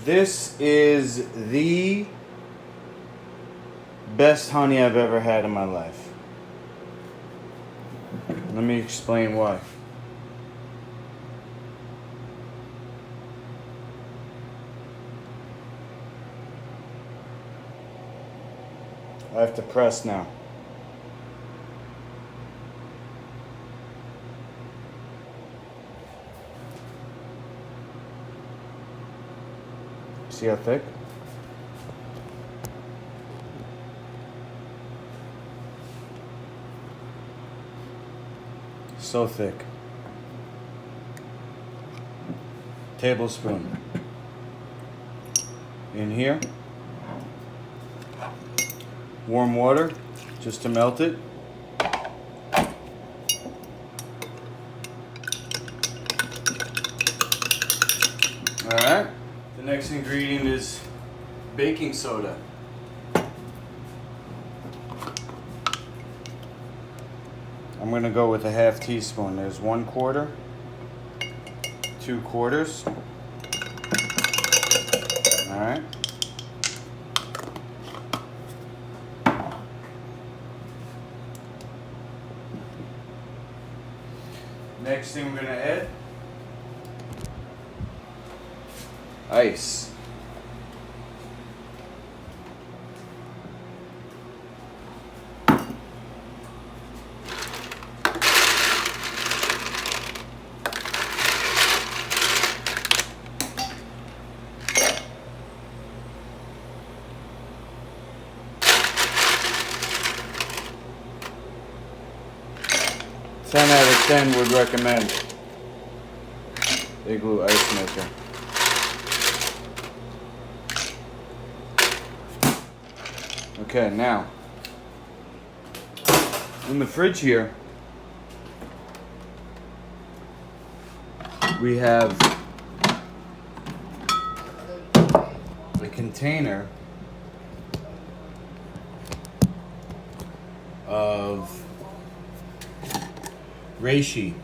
This is the best honey I've ever had in my life. Let me explain why. I have to press now. See how thick? So thick. Tablespoon in here. Warm water just to melt it. Alright, the next ingredient is baking soda. I'm going to go with a half teaspoon. There's 1/4, 2/4. Alright. Next thing we're going to add, ice. Ten out of 10 would recommend Igloo ice maker. Okay, now in the fridge here we have a container of reishi,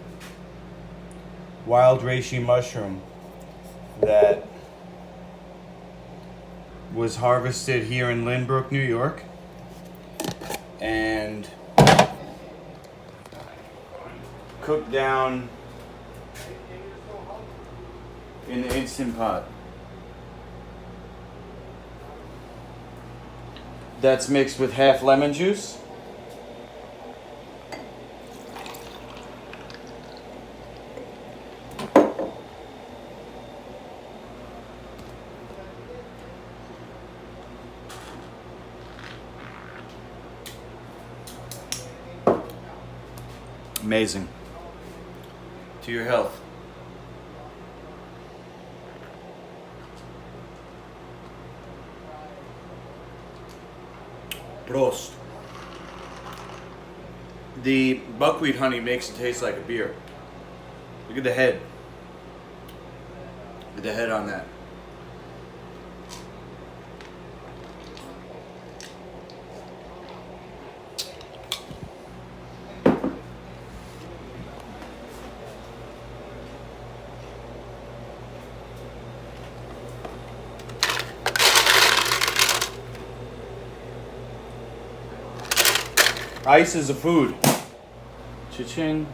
wild reishi mushroom that was harvested here in Lynbrook, New York, and cooked down in the Instant Pot. That's mixed with half lemon juice, amazing. To your health. Prost. The buckwheat honey makes it taste like a beer. Look at the head. Look at the head on that. Ice is a food. Cha-ching.